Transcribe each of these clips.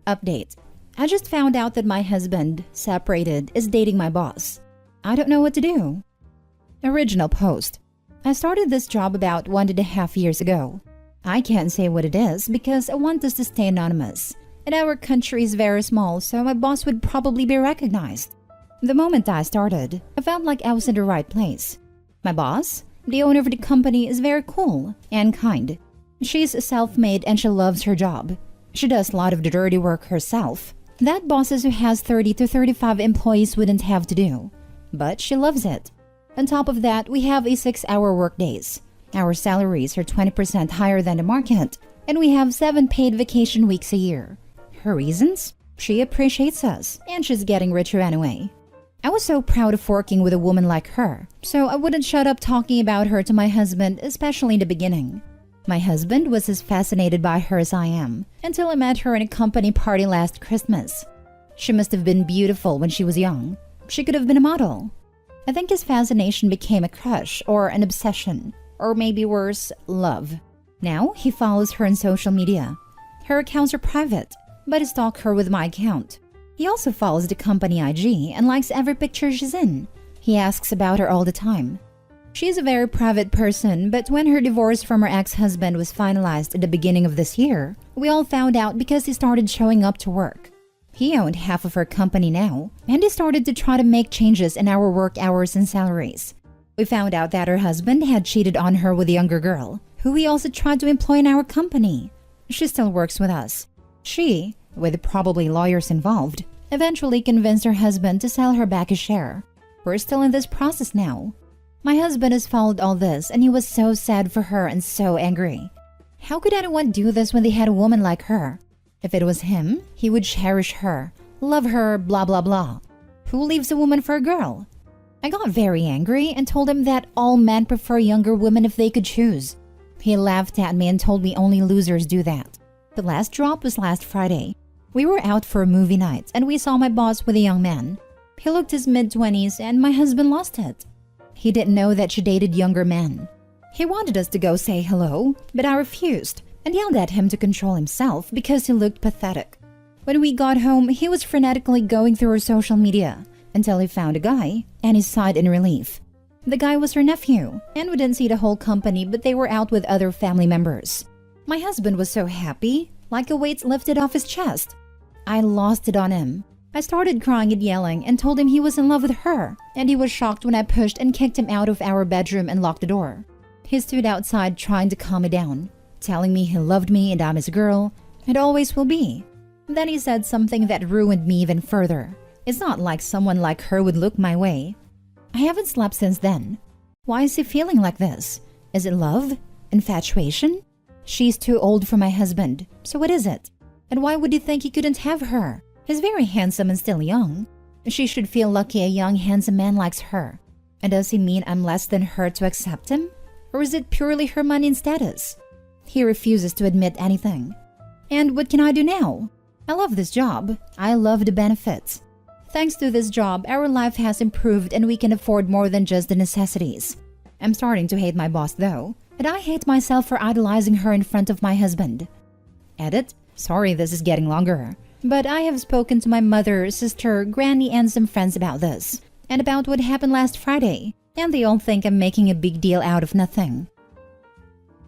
Update. I just found out that my husband, separated, is dating my boss. I don't know what to do. Original post. I started this job about 1.5 years ago. I can't say what it is because I want us to stay anonymous. And our country is very small, so my boss would probably be recognized. The moment I started, I felt like I was in the right place. My boss, the owner of the company, is very cool and kind. She's self-made and she loves her job. She does a lot of the dirty work herself. That bosses who has 30 to 35 employees wouldn't have to do. But she loves it. On top of that, we have a 6-hour workdays. Our salaries are 20% higher than the market, and we have 7 paid vacation weeks a year. Her reasons? She appreciates us, and she's getting richer anyway. I was so proud of working with a woman like her, so I wouldn't shut up talking about her to my husband, especially in the beginning. My husband was as fascinated by her as I am, until I met her in a company party last Christmas. She must have been beautiful when she was young. She could have been a model. I think his fascination became a crush or an obsession, or maybe worse, love. Now he follows her on social media. Her accounts are private, but I stalk her with my account. He also follows the company IG and likes every picture she's in. He asks about her all the time. She is a very private person, but when her divorce from her ex-husband was finalized at the beginning of this year, we all found out because he started showing up to work. He owned half of her company now, and he started to try to make changes in our work hours and salaries. We found out that her husband had cheated on her with a younger girl, who he also tried to employ in our company. She still works with us. She, with probably lawyers involved, eventually convinced her husband to sell her back a share. We're still in this process now. My husband has followed all this and he was so sad for her and so angry. How could anyone do this when they had a woman like her? If it was him, he would cherish her, love her, blah blah blah. Who leaves a woman for a girl? I got very angry and told him that all men prefer younger women if they could choose. He laughed at me and told me only losers do that. The last drop was last Friday. We were out for a movie night and we saw my boss with a young man. He looked his mid-20s and my husband lost it. He didn't know that she dated younger men. He wanted us to go say hello, but I refused and yelled at him to control himself because he looked pathetic. When we got home, he was frenetically going through her social media until he found a guy and he sighed in relief. The guy was her nephew, and we didn't see the whole company, but they were out with other family members. My husband was so happy, like a weight lifted off his chest. I lost it on him. I started crying and yelling and told him he was in love with her, and he was shocked when I pushed and kicked him out of our bedroom and locked the door. He stood outside trying to calm me down, telling me he loved me and I'm his girl, and always will be. Then he said something that ruined me even further. It's not like someone like her would look my way. I haven't slept since then. Why is he feeling like this? Is it love? Infatuation? She's too old for my husband, so what is it? And why would he think he couldn't have her? He's very handsome and still young. She should feel lucky a young handsome man likes her. And does he mean I'm less than her to accept him? Or is it purely her money and status? He refuses to admit anything. And what can I do now? I love this job. I love the benefits. Thanks to this job, our life has improved and we can afford more than just the necessities. I'm starting to hate my boss though, and I hate myself for idolizing her in front of my husband. Edit. Sorry this is getting longer. But I have spoken to my mother, sister, granny, and some friends about this, and about what happened last Friday, and they all think I'm making a big deal out of nothing.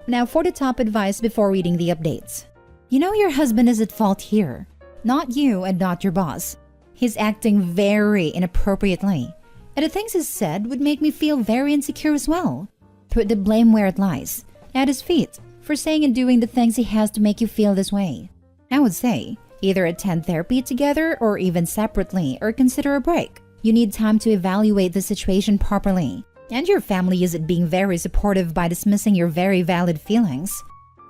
Now for the top advice before reading the updates. You know your husband is at fault here. Not you and not your boss. He's acting very inappropriately, and the things he said would make me feel very insecure as well. Put the blame where it lies, at his feet, for saying and doing the things he has to make you feel this way. I would say, either attend therapy together or even separately or consider a break. You need time to evaluate the situation properly. And your family isn't being very supportive by dismissing your very valid feelings.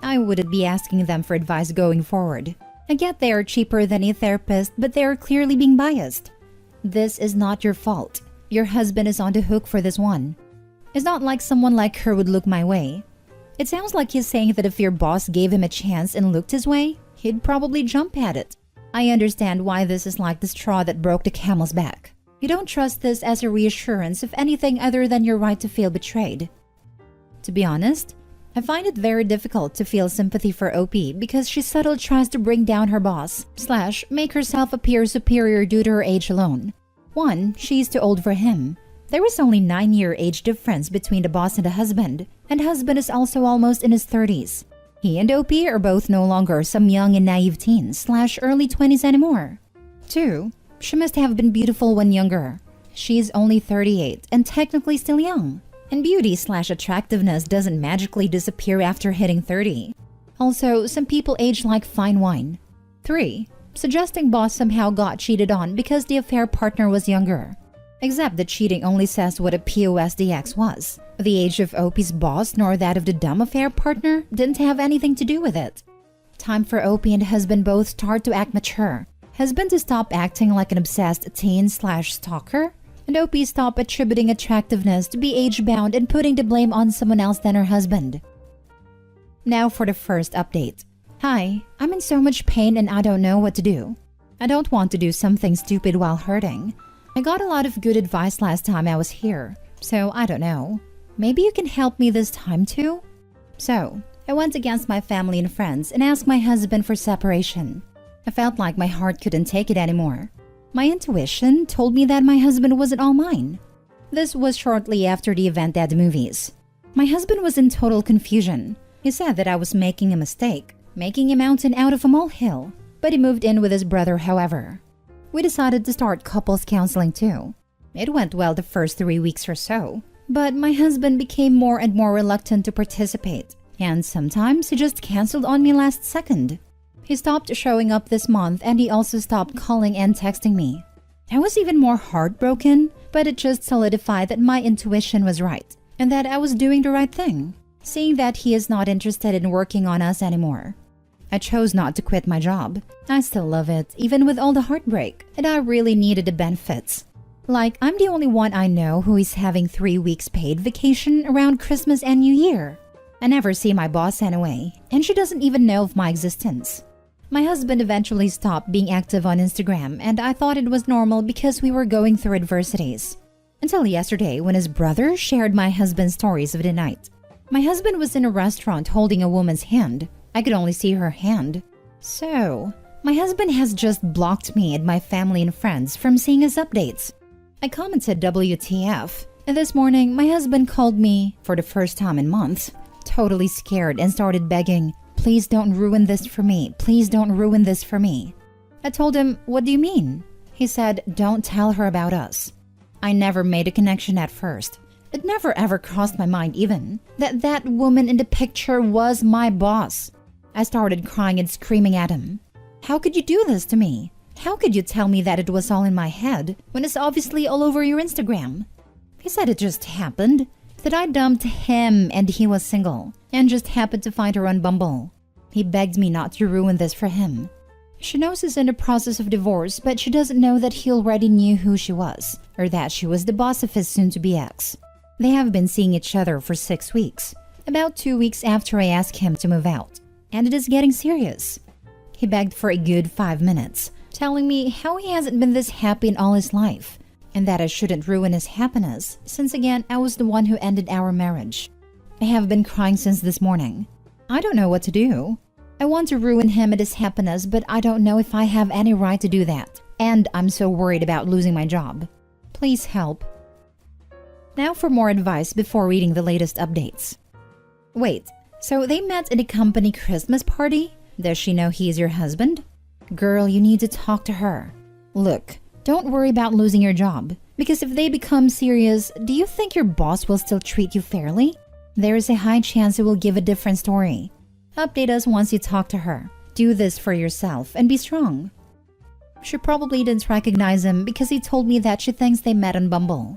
I wouldn't be asking them for advice going forward. I get they are cheaper than a therapist, but they are clearly being biased. This is not your fault. Your husband is on the hook for this one. It's not like someone like her would look my way. It sounds like he's saying that if your boss gave him a chance and looked his way, he'd probably jump at it. I understand why this is like the straw that broke the camel's back. You don't trust this as a reassurance of anything other than your right to feel betrayed. To be honest, I find it very difficult to feel sympathy for OP because she subtly tries to bring down her boss / make herself appear superior due to her age alone. 1. She's too old for him. There is only 9-year age difference between the boss and the husband husband is also almost in his 30s. He and OP are both no longer some young and naive teens / early 20s anymore. 2. She must have been beautiful when younger. She's only 38 and technically still young. And beauty / attractiveness doesn't magically disappear after hitting 30. Also, some people age like fine wine. 3. Suggesting boss somehow got cheated on because the affair partner was younger. Except that cheating only says what a POS the ex was. The age of OP's boss nor that of the dumb affair partner didn't have anything to do with it. Time for OP and husband both start to act mature. Husband to stop acting like an obsessed teen / stalker, and OP stop attributing attractiveness to be age-bound and putting the blame on someone else than her husband. Now for the first update. Hi, I'm in so much pain and I don't know what to do. I don't want to do something stupid while hurting. I got a lot of good advice last time I was here, so I don't know. Maybe you can help me this time too? So, I went against my family and friends and asked my husband for separation. I felt like my heart couldn't take it anymore. My intuition told me that my husband wasn't all mine. This was shortly after the event at the movies. My husband was in total confusion. He said that I was making a mistake, making a mountain out of a molehill, but he moved in with his brother, however. We decided to start couples counseling too. It went well the first 3 weeks or so, but my husband became more and more reluctant to participate, and sometimes he just canceled on me last second. He stopped showing up this month and he also stopped calling and texting me. I was even more heartbroken, but it just solidified that my intuition was right and that I was doing the right thing, seeing that he is not interested in working on us anymore. I chose not to quit my job. I still love it, even with all the heartbreak, and I really needed the benefits. Like, I'm the only one I know who is having 3 weeks paid vacation around Christmas and New Year. I never see my boss anyway, and she doesn't even know of my existence. My husband eventually stopped being active on Instagram, and I thought it was normal because we were going through adversities. Until yesterday when his brother shared my husband's stories of the night. My husband was in a restaurant holding a woman's hand. I could only see her hand. So, my husband has just blocked me and my family and friends from seeing his updates. I commented WTF, and this morning my husband called me for the first time in months, totally scared, and started begging, "Please don't ruin this for me. Please don't ruin this for me." I told him, "What do you mean?" He said, "Don't tell her about us." I never made a connection at first. It never ever crossed my mind even that that woman in the picture was my boss. I started crying and screaming at him. "How could you do this to me? How could you tell me that it was all in my head when it's obviously all over your Instagram?" He said it just happened, that I dumped him and he was single and just happened to find her on Bumble. He begged me not to ruin this for him. She knows he's in the process of divorce, but she doesn't know that he already knew who she was, or that she was the boss of his soon-to-be ex. They have been seeing each other for 6 weeks, about 2 weeks after I asked him to move out. And it is getting serious. He begged for a good 5 minutes, telling me how he hasn't been this happy in all his life, and that I shouldn't ruin his happiness, since again I was the one who ended our marriage. I have been crying since this morning. I don't know what to do. I want to ruin him and his happiness, but I don't know if I have any right to do that. And I'm so worried about losing my job. Please help. Now for more advice before reading the latest updates. Wait. So they met in a company Christmas party? Does she know he is your husband? Girl, you need to talk to her. Look, don't worry about losing your job, because if they become serious, do you think your boss will still treat you fairly? There is a high chance he will give a different story. Update us once you talk to her. Do this for yourself and be strong. She probably didn't recognize him because he told me that she thinks they met on Bumble.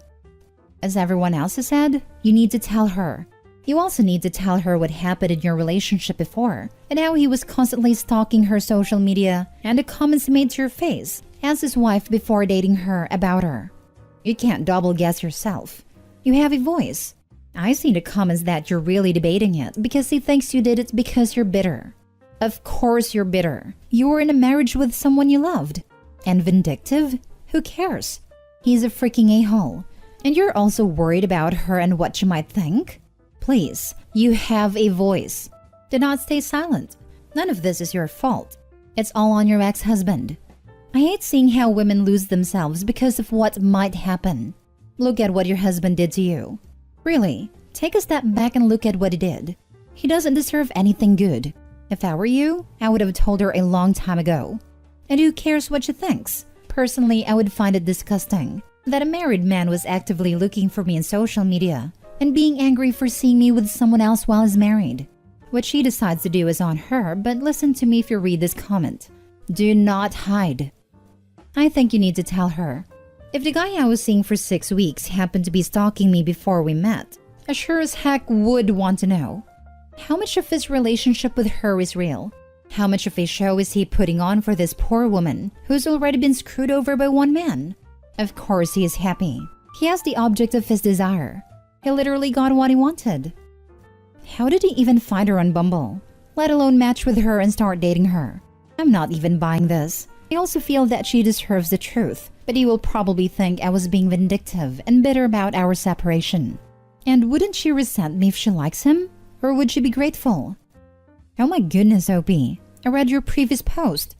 As everyone else has said, you need to tell her. You also need to tell her what happened in your relationship before and how he was constantly stalking her social media and the comments made to your face as his wife before dating her about her. You can't double guess yourself. You have a voice. I see the comments that you're really debating it because he thinks you did it because you're bitter. Of course you're bitter. You were in a marriage with someone you loved. And vindictive? Who cares? He's a freaking a-hole. And you're also worried about her and what she might think? Please, You have a voice. Do not stay silent. None of this is your fault. It's all on your ex-husband. I hate seeing how women lose themselves because of what might happen. Look at what your husband did to you. Really, take a step back and look at what he did. He doesn't deserve anything good. If I were you, I would have told her a long time ago. And who cares what she thinks? Personally, I would find it disgusting that a married man was actively looking for me in social media and being angry for seeing me with someone else while he's married. What she decides to do is on her, but listen to me if you read this comment. Do not hide. I think you need to tell her. If the guy I was seeing for 6 weeks happened to be stalking me before we met, I sure as heck would want to know. How much of his relationship with her is real? How much of a show is he putting on for this poor woman who's already been screwed over by one man? Of course he is happy. He has the object of his desire. He literally got what he wanted. How did he even find her on Bumble? Let alone match with her and start dating her? I'm not even buying this. I also feel that she deserves the truth, but he will probably think I was being vindictive and bitter about our separation. And wouldn't she resent me if she likes him? Or would she be grateful? Oh my goodness, OP. I read your previous post.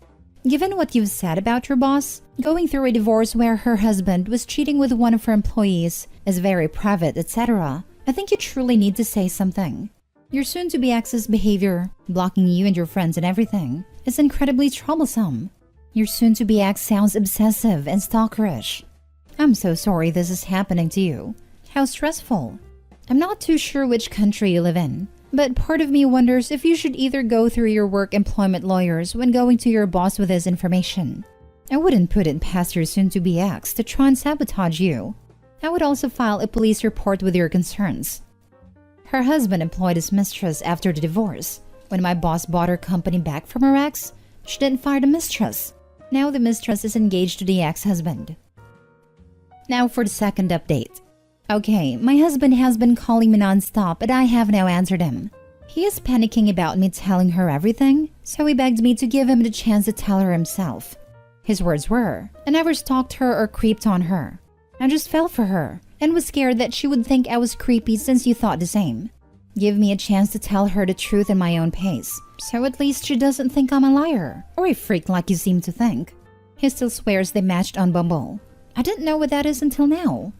Given what you've said about your boss, going through a divorce where her husband was cheating with one of her employees is very private, etc., I think you truly need to say something. Your soon-to-be ex's behavior, blocking you and your friends and everything, is incredibly troublesome. Your soon-to-be ex sounds obsessive and stalkerish. I'm so sorry this is happening to you. How stressful. I'm not too sure which country you live in, but part of me wonders if you should either go through your work employment lawyers when going to your boss with this information. I wouldn't put it past your soon-to-be ex to try and sabotage you. I would also file a police report with your concerns. Her husband employed his mistress after the divorce. When my boss bought her company back from her ex, she didn't fire the mistress. Now the mistress is engaged to the ex-husband. Now for the second update. Okay, my husband has been calling me non-stop, but I have now answered him. He is panicking about me telling her everything, so he begged me to give him the chance to tell her himself. His words were, I never stalked her or creeped on her. I just fell for her and was scared that she would think I was creepy since you thought the same. Give me a chance to tell her the truth in my own pace, so at least she doesn't think I'm a liar or a freak like you seem to think. He still swears they matched on Bumble. I didn't know what that is until now.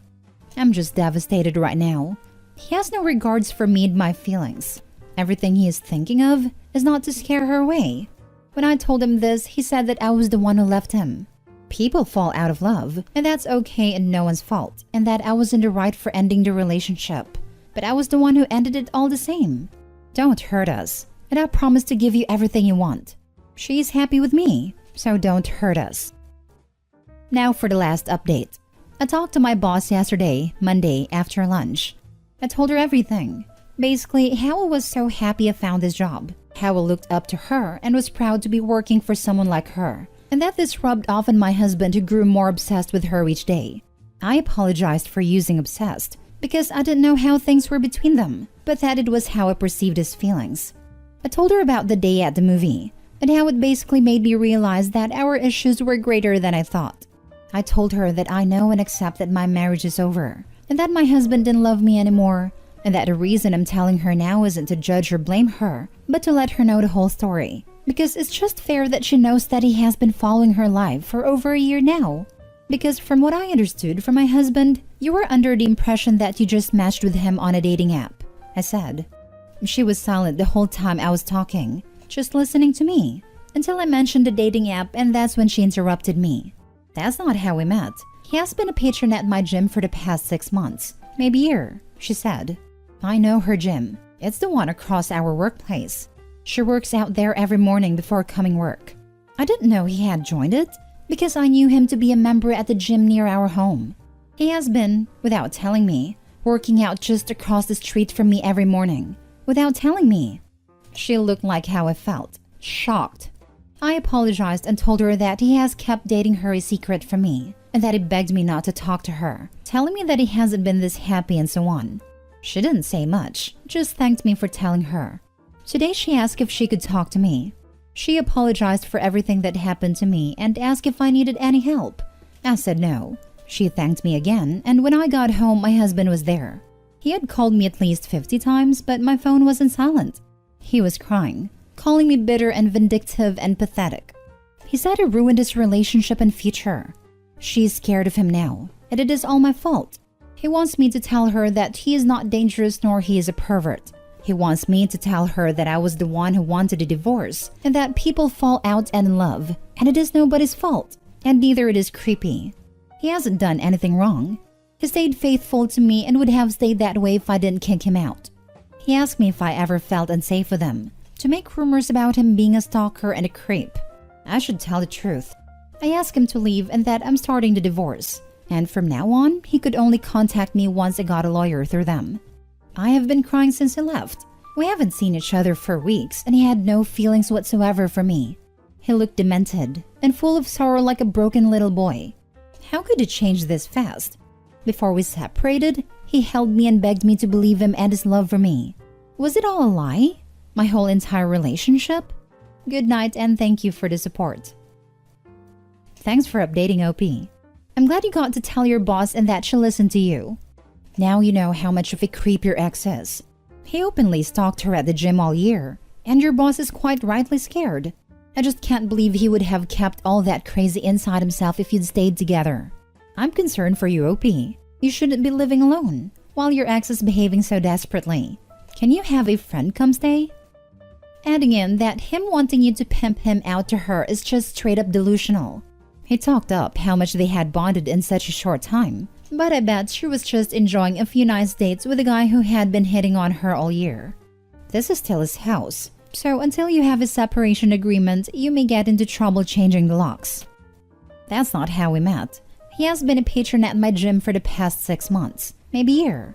I'm just devastated right now. He has no regards for me and my feelings. Everything he is thinking of is not to scare her away. When I told him this, he said that I was the one who left him. People fall out of love, and that's okay and no one's fault, and that I was in the right for ending the relationship. But I was the one who ended it all the same. Don't hurt us, and I promise to give you everything you want. She's happy with me, so don't hurt us. Now for the last update. I talked to my boss yesterday, Monday, after lunch. I told her everything. Basically, how I was so happy I found this job, how I looked up to her and was proud to be working for someone like her, and that this rubbed off on my husband who grew more obsessed with her each day. I apologized for using obsessed because I didn't know how things were between them, but that it was how I perceived his feelings. I told her about the day at the movie and how it basically made me realize that our issues were greater than I thought. I told her that I know and accept that my marriage is over and that my husband didn't love me anymore, and that the reason I'm telling her now isn't to judge or blame her, but to let her know the whole story. Because it's just fair that she knows that he has been following her life for over a year now. Because from what I understood from my husband, you were under the impression that you just matched with him on a dating app, I said. She was silent the whole time I was talking, just listening to me, until I mentioned the dating app, and that's when she interrupted me. That's not how we met. He has been a patron at my gym for the past 6 months, maybe a year, she said. I know her gym. It's the one across our workplace. She works out there every morning before coming work. I didn't know he had joined it because I knew him to be a member at the gym near our home. He has been, without telling me, working out just across the street from me every morning, without telling me. She looked like how I felt, shocked. I apologized and told her that he has kept dating her a secret from me, and that he begged me not to talk to her, telling me that he hasn't been this happy and so on. She didn't say much, just thanked me for telling her. Today she asked if she could talk to me. She apologized for everything that happened to me and asked if I needed any help. I said no. She thanked me again, and when I got home, my husband was there. He had called me at least 50 times, but my phone wasn't silent. He was crying, calling me bitter and vindictive and pathetic. He said I ruined his relationship and future. She's scared of him now, and it is all my fault. He wants me to tell her that he is not dangerous nor he is a pervert. He wants me to tell her that I was the one who wanted a divorce and that people fall out and love, and it is nobody's fault, and neither it is creepy. He hasn't done anything wrong. He stayed faithful to me and would have stayed that way if I didn't kick him out. He asked me if I ever felt unsafe with him, to make rumors about him being a stalker and a creep. I should tell the truth. I asked him to leave and that I'm starting the divorce, and from now on, he could only contact me once I got a lawyer through them. I have been crying since he left. We haven't seen each other for weeks, and he had no feelings whatsoever for me. He looked demented and full of sorrow like a broken little boy. How could it change this fast? Before we separated, he held me and begged me to believe him and his love for me. Was it all a lie? My whole entire relationship? Good night and thank you for the support. Thanks for updating, OP. I'm glad you got to tell your boss and that she listened to you. Now you know how much of a creep your ex is. He openly stalked her at the gym all year, and your boss is quite rightly scared. I just can't believe he would have kept all that crazy inside himself if you'd stayed together. I'm concerned for you, OP. You shouldn't be living alone while your ex is behaving so desperately. Can you have a friend come stay? Adding in that him wanting you to pimp him out to her is just straight up delusional. He talked up how much they had bonded in such a short time, but I bet she was just enjoying a few nice dates with a guy who had been hitting on her all year. This is still his house, so until you have a separation agreement, you may get into trouble changing the locks. That's not how we met. He has been a patron at my gym for the past 6 months, maybe a year.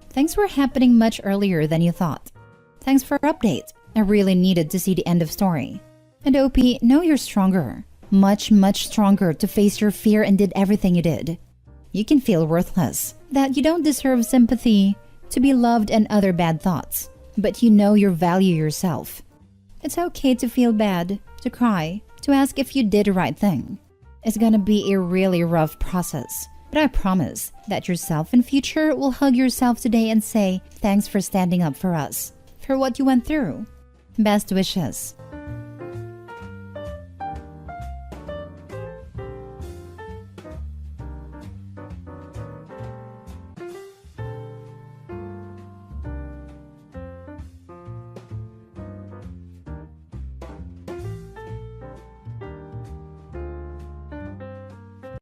Things were happening much earlier than you thought. Thanks for your update. I really needed to see the end of story. And OP, know you're stronger. Much, much stronger to face your fear and did everything you did. You can feel worthless, that you don't deserve sympathy, to be loved and other bad thoughts, but you know you value yourself. It's okay to feel bad, to cry, to ask if you did the right thing. It's gonna be a really rough process, but I promise that yourself in future will hug yourself today and say, thanks for standing up for us, for what you went through. Best wishes.